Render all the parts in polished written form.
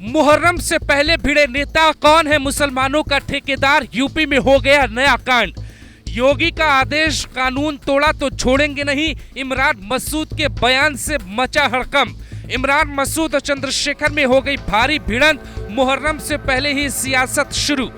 मुहर्रम से पहले भिड़े नेता कौन है मुसलमानों का ठेकेदार, यूपी में हो गया नया कांड। योगी का आदेश कानून तोड़ा तो छोड़ेंगे नहीं, इमरान मसूद के बयान से मचा हड़कंप। इमरान मसूद और चंद्रशेखर में हो गई भारी भिड़ंत, मुहर्रम से पहले ही सियासत शुरू।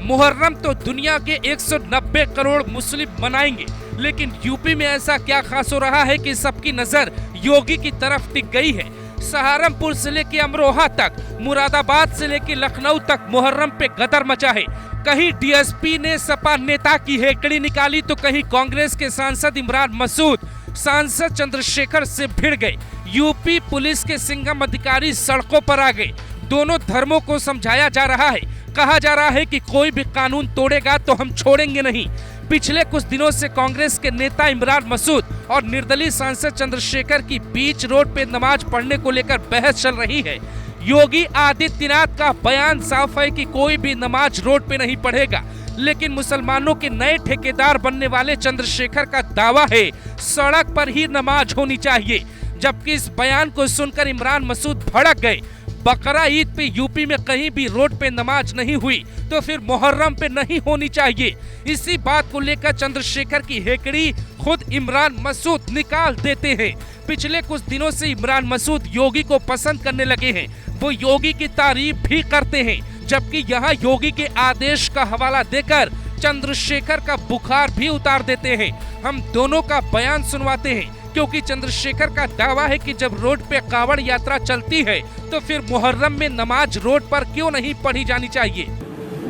मुहर्रम तो दुनिया के 190 करोड़ मुस्लिम मनाएंगे, लेकिन यूपी में ऐसा क्या खास हो रहा है कि सबकी नजर योगी की तरफ टिक गई है। सहारनपुर से लेकर अमरोहा तक, मुरादाबाद से लेकर लखनऊ तक मुहर्रम पे गदर मचा है। कहीं डीएसपी ने सपा नेता की हेकड़ी निकाली तो कहीं कांग्रेस के सांसद इमरान मसूद सांसद चंद्रशेखर से भिड़ गए। यूपी पुलिस के सिंघम अधिकारी सड़कों पर आ गए। दोनों धर्मों को समझाया जा रहा है। कहा जा रहा है कि कोई भी कानून तोड़ेगा तो हम छोड़ेंगे नहीं। पिछले कुछ दिनों से कांग्रेस के नेता इमरान मसूद और निर्दलीय सांसद चंद्रशेखर की बीच रोड पे नमाज पढ़ने को लेकर बहस चल रही है। योगी आदित्यनाथ का बयान साफ है कि कोई भी नमाज रोड पे नहीं पढ़ेगा, लेकिन मुसलमानों के नए ठेकेदार बनने वाले चंद्रशेखर का दावा है सड़क पर ही नमाज होनी चाहिए। जबकि इस बयान को सुनकर इमरान मसूद भड़क गए। बकरा ईद पे यूपी में कहीं भी रोड पे नमाज नहीं हुई तो फिर मुहर्रम पे नहीं होनी चाहिए। इसी बात को लेकर चंद्रशेखर की हेकड़ी खुद इमरान मसूद निकाल देते हैं। पिछले कुछ दिनों से इमरान मसूद योगी को पसंद करने लगे हैं। वो योगी की तारीफ भी करते हैं, जबकि यहाँ योगी के आदेश का हवाला देकर चंद्रशेखर का बुखार भी उतार देते हैं। हम दोनों का बयान सुनवाते हैं, क्योंकि चंद्रशेखर का दावा है कि जब रोड पे कांवड़ यात्रा चलती है तो फिर मुहर्रम में नमाज रोड पर क्यों नहीं पढ़ी जानी चाहिए।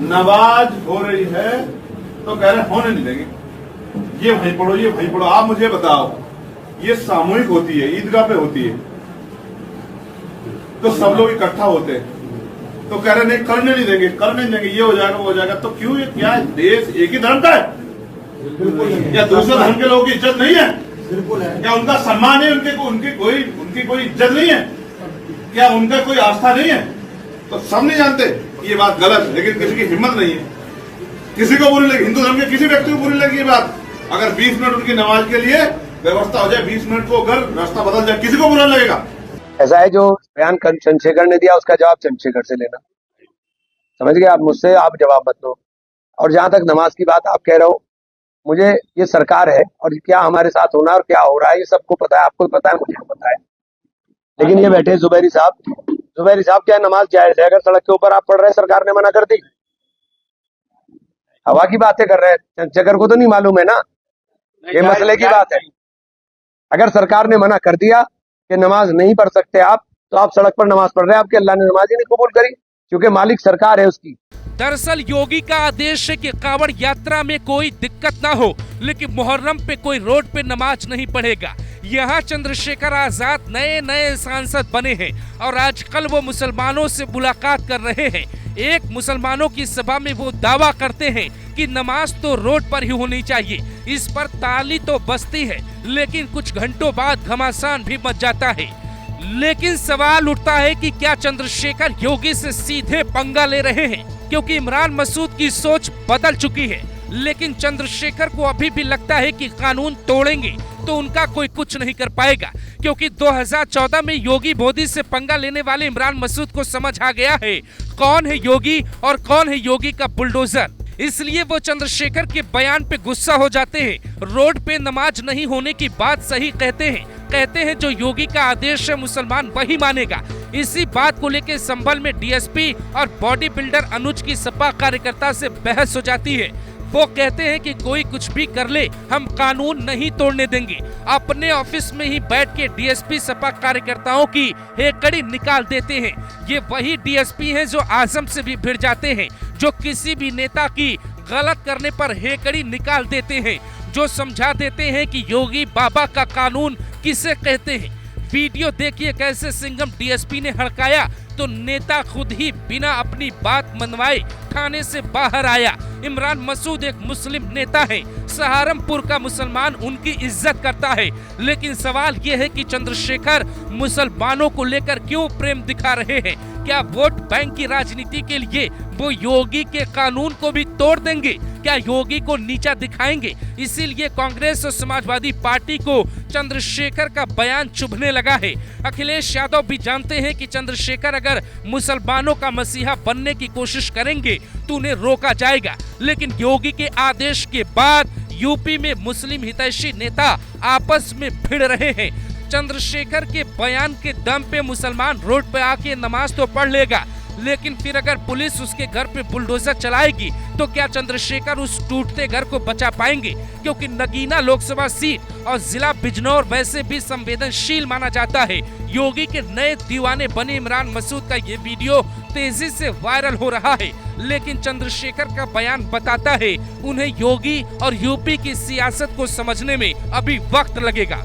नमाज हो रही है तो कह रहे होने नहीं देंगे, ये वहीं पढ़ो, ये वहीं पढ़ो। आप मुझे बताओ, ये सामूहिक होती है, ईदगाह पे होती है, तो सब लोग इकट्ठा होते हैं, तो कह रहे नहीं करने नहीं देंगे, करने नहीं देंगे, ये हो जाएगा वो हो जाएगा। तो क्यों, ये क्या है, देश एक ही धर्म का है या दूसरे धर्म के लोगों की इज्जत नहीं है? बिल्कुल है। क्या उनका सम्मान है? उनकी कोई इज्जत नहीं है? क्या उनका कोई आस्था नहीं है? तो सब नहीं जानते ये बात गलत है, लेकिन किसी की हिम्मत नहीं है। किसी को बुरी लगी, हिंदू धर्म के किसी व्यक्ति को बुरी लगी ये बात, अगर 20 मिनट उनकी नमाज के लिए व्यवस्था हो जाए, 20 मिनट को अगर रास्ता बदल जाए, किसी को बुरा लगेगा? ऐसा है, जो बयान चंद्रशेखर ने दिया उसका जवाब चंद्रशेखर से लेना। समझ गए आप? मुझसे आप जवाब मत दो। और जहां तक नमाज की बात आप कह रहे हो, मुझे ये सरकार है और क्या हमारे साथ होना और क्या हो रहा है ये सबको पता है, आपको पता है, मुझे पता है। लेकिन ये बैठे जुबैरी साहब क्या नमाज जायज है? अगर सड़क के ऊपर आप पढ़ रहे हैं, सरकार ने मना कर दी, हवा की बातें कर रहे हैं। चंद्रशेखर को तो नहीं मालूम है ना, ये मसले की बात है। अगर सरकार ने मना कर दिया कि नमाज नहीं पढ़ सकते आप, तो आप सड़क पर नमाज पढ़ रहे हैं, आपके अल्लाह ने नमाज ही नहीं कबूल करी, क्योंकि मालिक सरकार है उसकी। दरअसल योगी का आदेश है कि कांवड़ यात्रा में कोई दिक्कत ना हो, लेकिन मुहर्रम पे कोई रोड पे नमाज नहीं पढ़ेगा। यहाँ चंद्रशेखर आजाद नए सांसद बने हैं और आजकल वो मुसलमानों से मुलाकात कर रहे हैं। एक मुसलमानों की सभा में वो दावा करते हैं कि नमाज तो रोड पर ही होनी चाहिए। इस पर ताली तो बजती है, लेकिन कुछ घंटों बाद घमासान भी मच जाता है। लेकिन सवाल उठता है कि क्या चंद्रशेखर योगी से सीधे पंगा ले रहे हैं, क्योंकि इमरान मसूद की सोच बदल चुकी है। लेकिन चंद्रशेखर को अभी भी लगता है कि कानून तोड़ेंगे तो उनका कोई कुछ नहीं कर पाएगा, क्योंकि 2014 में योगी मोदी से पंगा लेने वाले इमरान मसूद को समझ आ गया है कौन है योगी और कौन है योगी का बुलडोजर। इसलिए वो चंद्रशेखर के बयान पे गुस्सा हो जाते हैं। रोड पे नमाज नहीं होने की बात सही कहते हैं जो योगी का आदेश है मुसलमान वही मानेगा। इसी बात को लेकर संभल में डीएसपी और बॉडी बिल्डर अनुज की सपा कार्यकर्ता से बहस हो जाती है। वो कहते हैं कि कोई कुछ भी कर ले, हम कानून नहीं तोड़ने देंगे। अपने ऑफिस में ही बैठ के डीएसपी सपा कार्यकर्ताओं की हेकड़ी निकाल देते हैं। ये वही डीएसपी हैं जो आजम से भी भिड़ जाते हैं, जो किसी भी नेता की गलत करने पर हेकड़ी निकाल देते हैं, जो समझा देते हैं कि योगी बाबा का कानून किसे कहते हैं। वीडियो देखिए कैसे सिंघम डीएसपी ने हड़काया तो नेता खुद ही बिना अपनी बात मनवाए थाने से बाहर आया। इमरान मसूद एक मुस्लिम नेता है, सहारनपुर का मुसलमान उनकी इज्जत करता है, लेकिन सवाल ये है कि चंद्रशेखर मुसलमानों को लेकर क्यों प्रेम दिखा रहे हैं। क्या वोट बैंक की राजनीति के लिए वो योगी के कानून को भी तोड़ देंगे? क्या योगी को नीचा दिखाएंगे? इसीलिए कांग्रेस और समाजवादी पार्टी को चंद्रशेखर का बयान चुभने लगा है। अखिलेश यादव भी जानते हैं कि चंद्रशेखर अगर मुसलमानों का मसीहा बनने की कोशिश करेंगे तो उन्हें रोका जाएगा, लेकिन योगी के आदेश के बाद यूपी में मुस्लिम हितैषी नेता आपस में भिड़ रहे हैं। चंद्रशेखर के बयान के दम पे मुसलमान रोड पे आके नमाज तो पढ़ लेगा, लेकिन फिर अगर पुलिस उसके घर पे बुलडोजर चलाएगी तो क्या चंद्रशेखर उस टूटते घर को बचा पाएंगे? क्योंकि नगीना लोकसभा सीट और जिला बिजनौर वैसे भी संवेदनशील माना जाता है। योगी के नए दीवाने बने इमरान मसूद का ये वीडियो तेजी से वायरल हो रहा है, लेकिन चंद्रशेखर का बयान बताता है उन्हें योगी और यूपी की सियासत को समझने में अभी वक्त लगेगा।